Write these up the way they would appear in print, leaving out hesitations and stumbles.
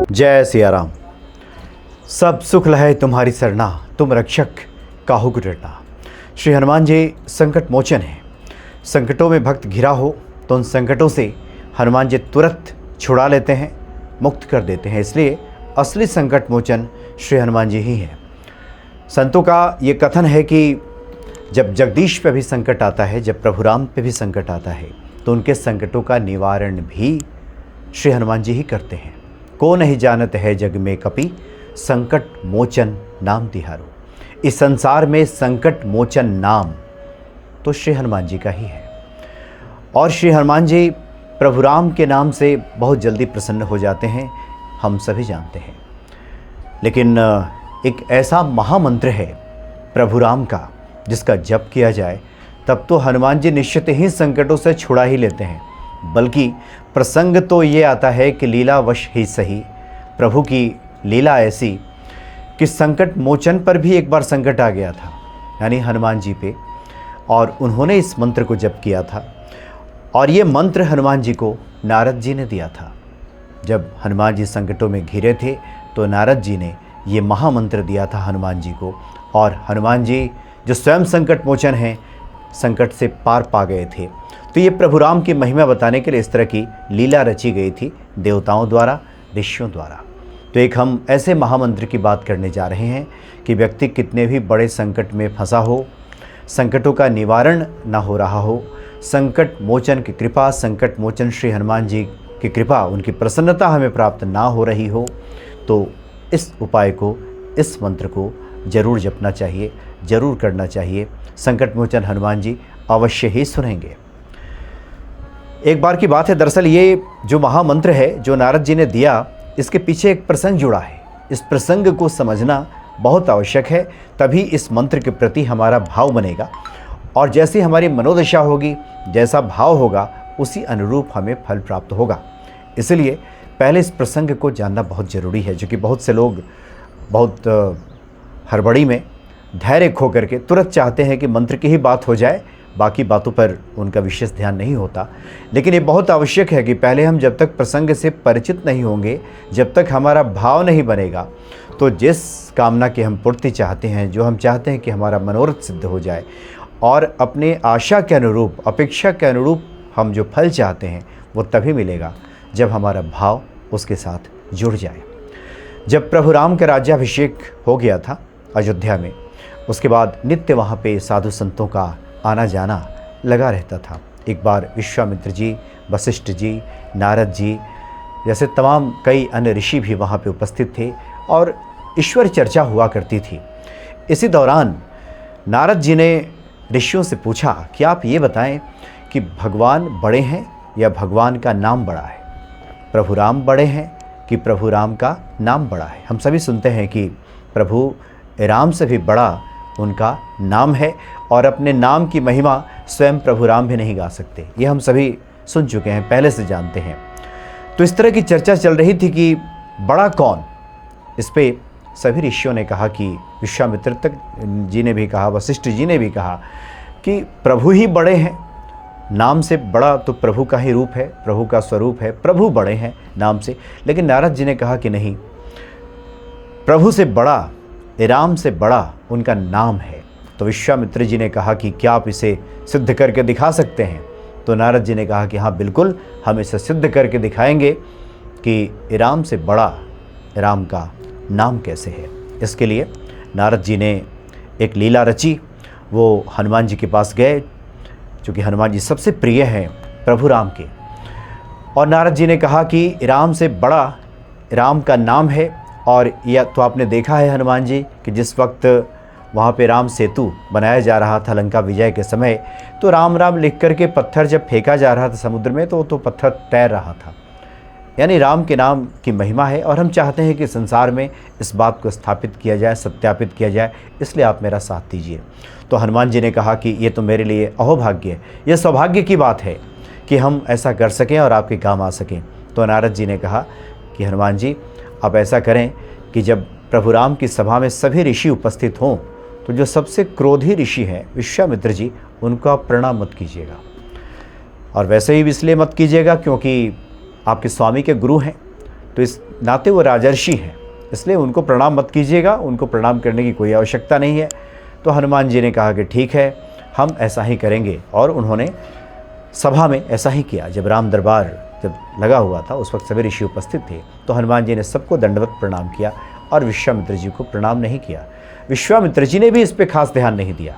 जय सिया राम। सब सुख लहे तुम्हारी सरना, तुम रक्षक काहू को डरना। श्री हनुमान जी संकट मोचन है। संकटों में भक्त घिरा हो तो उन संकटों से हनुमान जी तुरंत छुड़ा लेते हैं, मुक्त कर देते हैं। इसलिए असली संकट मोचन श्री हनुमान जी ही हैं। संतों का ये कथन है कि जब जगदीश पे भी संकट आता है, जब प्रभु राम पे भी संकट आता है, तो उनके संकटों का निवारण भी श्री हनुमान जी ही करते हैं। को नहीं जानत है जग में कपि, संकट मोचन नाम तिहारो। इस संसार में संकट मोचन नाम तो श्री हनुमान जी का ही है। और श्री हनुमान जी प्रभु राम के नाम से बहुत जल्दी प्रसन्न हो जाते हैं, हम सभी जानते हैं। लेकिन एक ऐसा महामंत्र है प्रभु राम का, जिसका जप किया जाए तब तो हनुमान जी निश्चित ही संकटों से छुड़ा ही लेते हैं। बल्कि प्रसंग तो ये आता है कि लीलावश ही सही, प्रभु की लीला ऐसी कि संकट मोचन पर भी एक बार संकट आ गया था, यानी हनुमान जी पे, और उन्होंने इस मंत्र को जप किया था। और ये मंत्र हनुमान जी को नारद जी ने दिया था। जब हनुमान जी संकटों में घिरे थे तो नारद जी ने ये महामंत्र दिया था हनुमान जी को, और हनुमान जी जो स्वयं संकट मोचन हैं, संकट से पार पा गए थे। तो ये प्रभु राम की महिमा बताने के लिए इस तरह की लीला रची गई थी देवताओं द्वारा, ऋषियों द्वारा। तो एक हम ऐसे महामंत्र की बात करने जा रहे हैं कि व्यक्ति कितने भी बड़े संकट में फंसा हो, संकटों का निवारण ना हो रहा हो, संकट मोचन की कृपा, संकट मोचन श्री हनुमान जी की कृपा, उनकी प्रसन्नता हमें प्राप्त ना हो रही हो, तो इस उपाय को, इस मंत्र को जरूर जपना चाहिए, जरूर करना चाहिए। संकट मोचन हनुमान जी अवश्य ही सुनेंगे। एक बार की बात है, दरअसल ये जो महामंत्र है जो नारद जी ने दिया, इसके पीछे एक प्रसंग जुड़ा है। इस प्रसंग को समझना बहुत आवश्यक है, तभी इस मंत्र के प्रति हमारा भाव बनेगा। और जैसी हमारी मनोदशा होगी, जैसा भाव होगा, उसी अनुरूप हमें फल प्राप्त होगा। इसलिए पहले इस प्रसंग को जानना बहुत ज़रूरी है, जो कि बहुत से लोग बहुत हड़बड़ी में धैर्य खो करके तुरंत चाहते हैं कि मंत्र की ही बात हो जाए, बाकी बातों पर उनका विशेष ध्यान नहीं होता। लेकिन ये बहुत आवश्यक है कि पहले हम जब तक प्रसंग से परिचित नहीं होंगे, जब तक हमारा भाव नहीं बनेगा, तो जिस कामना की हम पूर्ति चाहते हैं, जो हम चाहते हैं कि हमारा मनोरथ सिद्ध हो जाए, और अपने आशा के अनुरूप, अपेक्षा के अनुरूप हम जो फल चाहते हैं, वो तभी मिलेगा जब हमारा भाव उसके साथ जुड़ जाए। जब प्रभु राम का राज्याभिषेक हो गया था अयोध्या में, उसके बाद नित्य वहाँ पे साधु संतों का आना जाना लगा रहता था। एक बार विश्वामित्र जी, वशिष्ठ जी, नारद जी जैसे तमाम कई अन्य ऋषि भी वहाँ पे उपस्थित थे और ईश्वर चर्चा हुआ करती थी। इसी दौरान नारद जी ने ऋषियों से पूछा कि आप ये बताएं कि भगवान बड़े हैं या भगवान का नाम बड़ा है? प्रभु राम बड़े हैं कि प्रभु राम का नाम बड़ा है? हम सभी सुनते हैं कि प्रभु राम से भी बड़ा उनका नाम है, और अपने नाम की महिमा स्वयं प्रभु राम भी नहीं गा सकते। ये हम सभी सुन चुके हैं, पहले से जानते हैं। तो इस तरह की चर्चा चल रही थी कि बड़ा कौन? इस पे सभी ऋषियों ने कहा कि विश्वामित्र तक जी ने भी कहा, वशिष्ठ जी ने भी कहा कि प्रभु ही बड़े हैं। नाम से बड़ा तो प्रभु का ही रूप है, प्रभु का स्वरूप है, प्रभु बड़े हैं नाम से। लेकिन नारद जी ने कहा कि नहीं, प्रभु से बड़ा, राम से बड़ा उनका नाम है। तो विश्वामित्र जी ने कहा कि क्या आप इसे सिद्ध करके दिखा सकते हैं? तो नारद जी ने कहा कि हाँ बिल्कुल, हम इसे सिद्ध करके दिखाएंगे कि राम से बड़ा राम का नाम कैसे है। इसके लिए नारद जी ने एक लीला रची। वो हनुमान जी के पास गए, क्योंकि हनुमान जी सबसे प्रिय हैं प्रभु राम के। और नारद जी ने कहा कि राम से बड़ा राम का नाम है। और यह तो आपने देखा है हनुमान जी कि जिस वक्त वहाँ पे राम सेतु बनाया जा रहा था लंका विजय के समय, तो राम राम लिख करके पत्थर जब फेंका जा रहा था समुद्र में, तो पत्थर तैर रहा था। यानी राम के नाम की महिमा है, और हम चाहते हैं कि संसार में इस बात को स्थापित किया जाए, सत्यापित किया जाए। इसलिए आप मेरा साथ दीजिए। तो हनुमान जी ने कहा कि ये तो मेरे लिए अहोभाग्य है, यह सौभाग्य की बात है कि हम ऐसा कर सकें और आपके काम आ सकें। तो नारद जी ने कहा कि हनुमान जी, आप ऐसा करें कि जब प्रभु राम की सभा में सभी ऋषि उपस्थित हों, तो जो सबसे क्रोधी ऋषि हैं विश्वामित्र जी, उनको आप प्रणाम मत कीजिएगा। और वैसे ही इसलिए मत कीजिएगा क्योंकि आपके स्वामी के गुरु हैं, तो इस नाते वो राजर्षि हैं, इसलिए उनको प्रणाम मत कीजिएगा, उनको प्रणाम करने की कोई आवश्यकता नहीं है। तो हनुमान जी ने कहा कि ठीक है, हम ऐसा ही करेंगे। और उन्होंने सभा में ऐसा ही किया। जब राम दरबार जब लगा हुआ था उस वक्त सभी ऋषि उपस्थित थे, तो हनुमान जी ने सबको दंडवत प्रणाम किया और विश्वामित्र जी को प्रणाम नहीं किया। विश्वामित्र जी ने भी इस पर खास ध्यान नहीं दिया,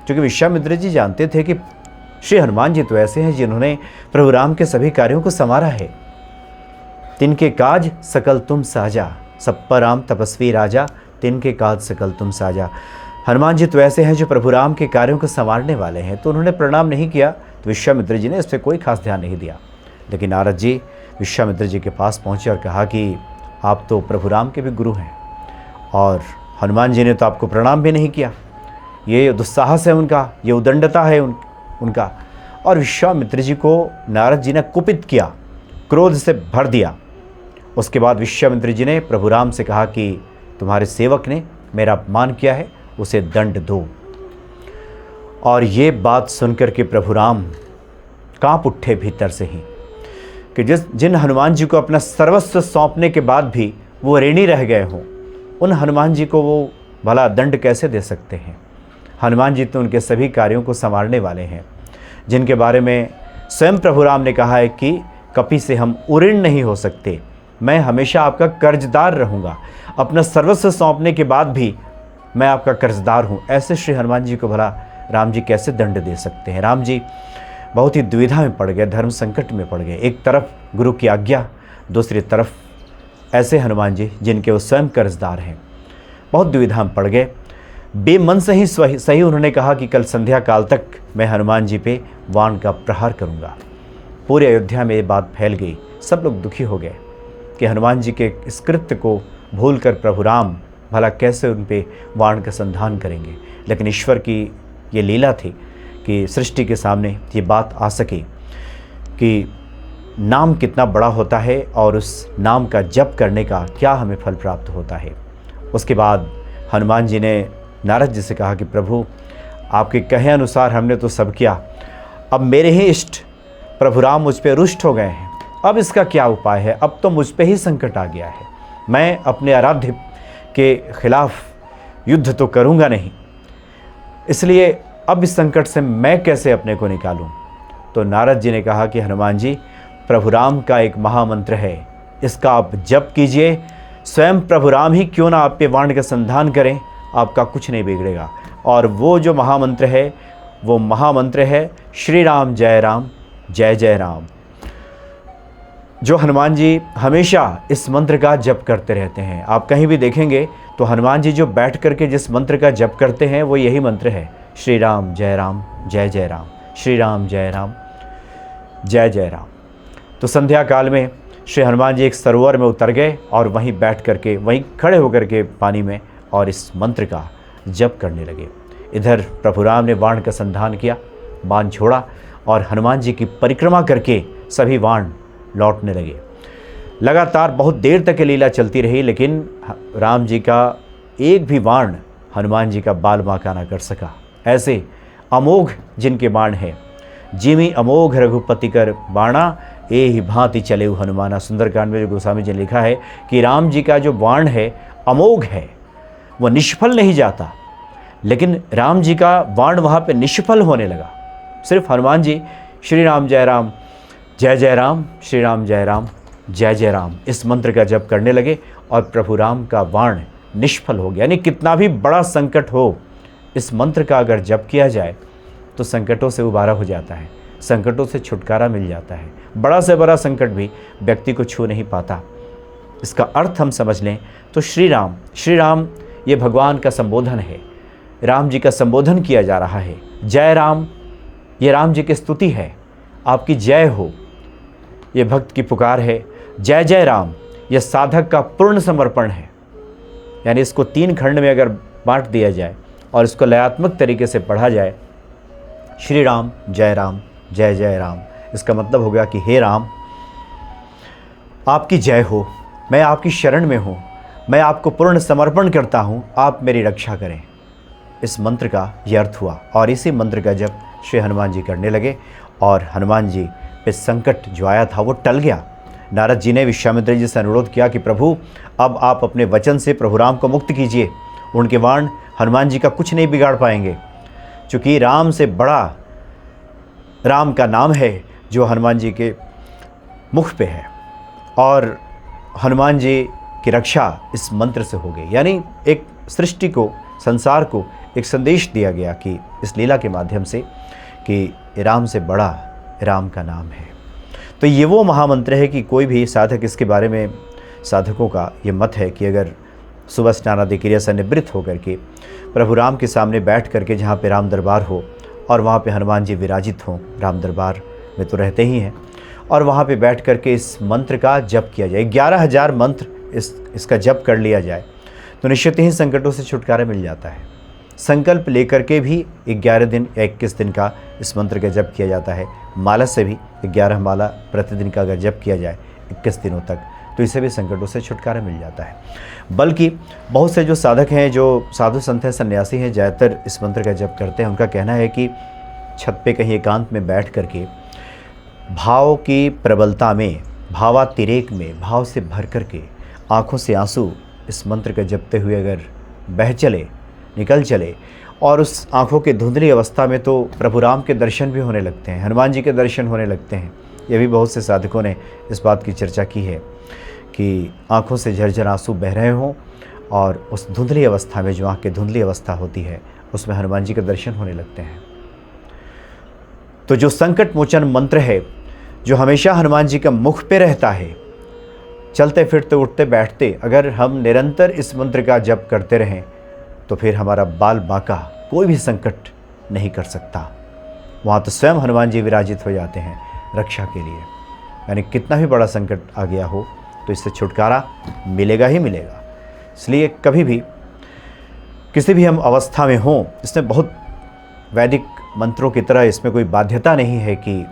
क्योंकि विश्वामित्र जी जानते थे कि श्री हनुमान जी तो ऐसे हैं जिन्होंने प्रभु राम के सभी कार्यों को संवारा है। तिनके काज सकल तुम साजा, सब पर राम तपस्वी राजा, तिनके काज सकल तुम साजा। हनुमान जी तो ऐसे हैं जो प्रभु राम के कार्यों को संवारने वाले हैं, तो उन्होंने प्रणाम नहीं किया। तो विश्वामित्र जी ने इस पर कोई खास ध्यान नहीं दिया। लेकिन नारद जी विश्वामित्र जी के पास पहुँचे और कहा कि आप तो प्रभु राम के भी गुरु हैं और हनुमान जी ने तो आपको प्रणाम भी नहीं किया। ये दुस्साहस है उनका, ये उदंडता है उनका। और विश्वामित्र जी को नारद जी ने कुपित किया, क्रोध से भर दिया। उसके बाद विश्वामित्र जी ने प्रभु राम से कहा कि तुम्हारे सेवक ने मेरा अपमान किया है, उसे दंड दो। और ये बात सुनकर के प्रभु राम कांप उठे भीतर से ही कि जिन हनुमान जी को अपना सर्वस्व सौंपने के बाद भी वो ऋणी रह गए हों, उन हनुमान जी को वो भला दंड कैसे दे सकते हैं। हनुमान जी तो उनके सभी कार्यों को संवारने वाले हैं, जिनके बारे में स्वयं प्रभु राम ने कहा है कि कपि से हम उऋण नहीं हो सकते, मैं हमेशा आपका कर्जदार रहूँगा, अपना सर्वस्व सौंपने के बाद भी मैं आपका कर्जदार हूँ। ऐसे श्री हनुमान जी को भला राम जी कैसे दंड दे सकते हैं। राम जी बहुत ही दुविधा में पड़ गए, धर्म संकट में पड़ गए। एक तरफ गुरु की आज्ञा, दूसरी तरफ ऐसे हनुमान जी जिनके वो स्वयं कर्जदार हैं, बहुत दुविधा में पड़ गए। बेमन से ही सही उन्होंने कहा कि कल संध्या काल तक मैं हनुमान जी पे वाण का प्रहार करूंगा। पूरे अयोध्या में ये बात फैल गई, सब लोग दुखी हो गए कि हनुमान जी के इस कृत्य को भूलकर प्रभु राम भला कैसे उन पे वाण का संधान करेंगे। लेकिन ईश्वर की ये लीला थी कि सृष्टि के सामने ये बात आ सके कि नाम कितना बड़ा होता है और उस नाम का जप करने का क्या हमें फल प्राप्त होता है। उसके बाद हनुमान जी ने नारद जी से कहा कि प्रभु आपके कहे अनुसार हमने तो सब किया, अब मेरे ही इष्ट प्रभु राम मुझ पे रुष्ट हो गए हैं, अब इसका क्या उपाय है। अब तो मुझ पे ही संकट आ गया है, मैं अपने आराध्य के खिलाफ युद्ध तो करूँगा नहीं, इसलिए अब इस संकट से मैं कैसे अपने को निकालूं। तो नारद जी ने कहा कि हनुमान जी प्रभु राम का एक महामंत्र है, इसका आप जप कीजिए, स्वयं प्रभु राम ही क्यों ना आप पे वाण का संधान करें, आपका कुछ नहीं बिगड़ेगा। और वो जो महामंत्र है वो महामंत्र है श्री राम जय राम जय जय राम। जो हनुमान जी हमेशा इस मंत्र का जप करते रहते हैं। आप कहीं भी देखेंगे तो हनुमान जी जो बैठ करके जिस मंत्र का जप करते हैं वो यही मंत्र है, श्री राम जय जय राम, श्री राम जय जय राम। तो संध्या काल में श्री हनुमान जी एक सरोवर में उतर गए और वहीं बैठ करके, वहीं खड़े होकर के पानी में और इस मंत्र का जप करने लगे। इधर प्रभु राम ने बाण का संधान किया, बाण छोड़ा और हनुमान जी की परिक्रमा करके सभी बाण लौटने लगे। लगातार बहुत देर तक ये लीला चलती रही, लेकिन राम जी का एक भी बाण हनुमान जी का बाल बांका ना कर सका। ऐसे अमोघ जिनके बाण हैं, जिमी अमोघ रघुपति कर बाणा, ए ही भांति चले हनुमाना। सुंदरकांड में जो गोस्वामी जी ने लिखा है कि राम जी का जो बाण है अमोघ है, वह निष्फल नहीं जाता, लेकिन राम जी का बाण वहाँ पे निष्फल होने लगा। सिर्फ हनुमान जी श्री राम जय जय राम, श्री राम जय जय राम इस मंत्र का जप करने लगे और प्रभु राम का बाण निष्फल हो गया। यानी कितना भी बड़ा संकट हो, इस मंत्र का अगर जप किया जाए तो संकटों से उबारा हो जाता है, संकटों से छुटकारा मिल जाता है। बड़ा से बड़ा संकट भी व्यक्ति को छू नहीं पाता। इसका अर्थ हम समझ लें तो श्री राम ये भगवान का संबोधन है, राम जी का संबोधन किया जा रहा है। जय राम ये राम जी की स्तुति है, आपकी जय हो ये भक्त की पुकार है। जय जय राम यह साधक का पूर्ण समर्पण है। यानी इसको 3 खंड में अगर बांट दिया जाए और इसको लयात्मक तरीके से पढ़ा जाए, श्री राम जय जय राम, इसका मतलब हो गया कि हे राम आपकी जय हो, मैं आपकी शरण में हूँ, मैं आपको पूर्ण समर्पण करता हूँ, आप मेरी रक्षा करें। इस मंत्र का यह अर्थ हुआ और इसी मंत्र का जप श्री हनुमान जी करने लगे और हनुमान जी पे संकट जो आया था वो टल गया। नारद जी ने विश्वामित्र जी से अनुरोध किया कि प्रभु अब आप अपने वचन से प्रभु राम को मुक्त कीजिए, उनके बाण हनुमान जी का कुछ नहीं बिगाड़ पाएंगे। चूँकि राम से बड़ा राम का नाम है जो हनुमान जी के मुख पे है, और हनुमान जी की रक्षा इस मंत्र से हो गई। यानी एक सृष्टि को, संसार को एक संदेश दिया गया कि इस लीला के माध्यम से कि राम से बड़ा राम का नाम है। तो ये वो महामंत्र है कि कोई भी साधक, इसके बारे में साधकों का ये मत है कि अगर सुबह स्नान आदि क्रिया से निवृत्त होकर के प्रभु राम के सामने बैठ करके, जहाँ पे राम दरबार हो और वहाँ पे हनुमान जी विराजित हों, राम दरबार में तो रहते ही हैं, और वहाँ पे बैठ करके इस मंत्र का जप किया जाए, 11,000 मंत्र इसका जप कर लिया जाए, तो निश्चित ही संकटों से छुटकारा मिल जाता है। संकल्प लेकर के भी 11 दिन या 21 दिन का इस मंत्र का जप किया जाता है। माला से भी 11 माला प्रतिदिन का अगर जप किया जाए 21 दिनों तक, तो इससे भी संकटों से छुटकारा मिल जाता है। बल्कि बहुत से जो साधक हैं, जो साधु संत हैं, सन्यासी हैं, ज़्यादातर इस मंत्र का जप करते हैं। उनका कहना है कि छत पे कहीं एकांत में बैठ करके भाव की प्रबलता में, भावातिरेक में, भाव से भर करके आँखों से आंसू इस मंत्र का जपते हुए अगर बह चले, निकल चले, और उस आँखों के धुंधली अवस्था में तो प्रभु राम के दर्शन भी होने लगते हैं, हनुमान जी के दर्शन होने लगते हैं। ये भी बहुत से साधकों ने इस बात की चर्चा की है कि आँखों से झरझर आंसू बह रहे हों और उस धुंधली अवस्था में, जो आँख की धुंधली अवस्था होती है, उसमें हनुमान जी के दर्शन होने लगते हैं। तो जो संकट मोचन मंत्र है, जो हमेशा हनुमान जी का मुख पे रहता है, चलते फिरते उठते बैठते, अगर हम निरंतर इस मंत्र का जप करते रहें तो फिर हमारा बाल बांका कोई भी संकट नहीं कर सकता। वहाँ तो स्वयं हनुमान जी विराजित हो जाते हैं रक्षा के लिए। यानी कितना भी बड़ा संकट आ गया हो तो इससे छुटकारा मिलेगा ही मिलेगा। इसलिए कभी भी किसी भी हम अवस्था में हों, इसमें बहुत वैदिक मंत्रों की तरह इसमें कोई बाध्यता नहीं है कि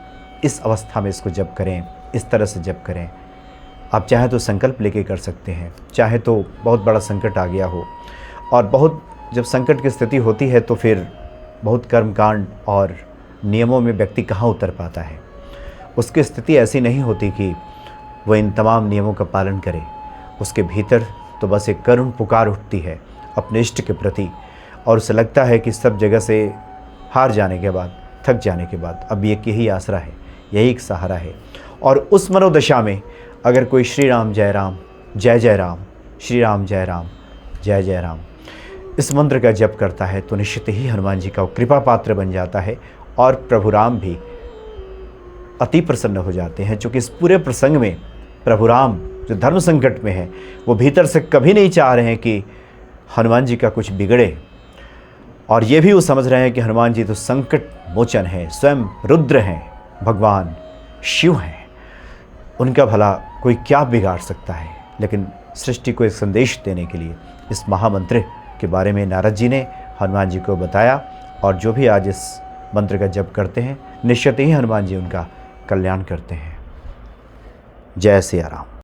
इस अवस्था में इसको जप करें, इस तरह से जप करें। आप चाहे तो संकल्प लेके कर सकते हैं, चाहे तो बहुत बड़ा संकट आ गया हो, और बहुत जब संकट की स्थिति होती है तो फिर बहुत कर्मकांड और नियमों में व्यक्ति कहाँ उतर पाता है। उसकी स्थिति ऐसी नहीं होती कि वह इन तमाम नियमों का पालन करे। उसके भीतर तो बस एक करुण पुकार उठती है अपने इष्ट के प्रति, और उसे लगता है कि सब जगह से हार जाने के बाद, थक जाने के बाद अब एक यही आसरा है, यही एक सहारा है। और उस मनोदशा में अगर कोई श्री राम जय राम, जय जय राम, श्री राम जय राम, जय जय राम, इस मंत्र का जप करता है तो निश्चित ही हनुमान जी का कृपा पात्र बन जाता है, और प्रभु राम भी अति प्रसन्न हो जाते हैं। क्योंकि इस पूरे प्रसंग में प्रभु राम जो धर्म संकट में है, वो भीतर से कभी नहीं चाह रहे हैं कि हनुमान जी का कुछ बिगड़े, और ये भी वो समझ रहे हैं कि हनुमान जी तो संकट मोचन है, स्वयं रुद्र हैं, भगवान शिव हैं, उनका भला कोई क्या बिगाड़ सकता है। लेकिन सृष्टि को एक संदेश देने के लिए इस महामंत्र के बारे में नारद जी ने हनुमान जी को बताया, और जो भी आज इस मंत्र का जप करते हैं निश्चित ही हनुमान जी उनका कल्याण करते हैं। जय सिया राम।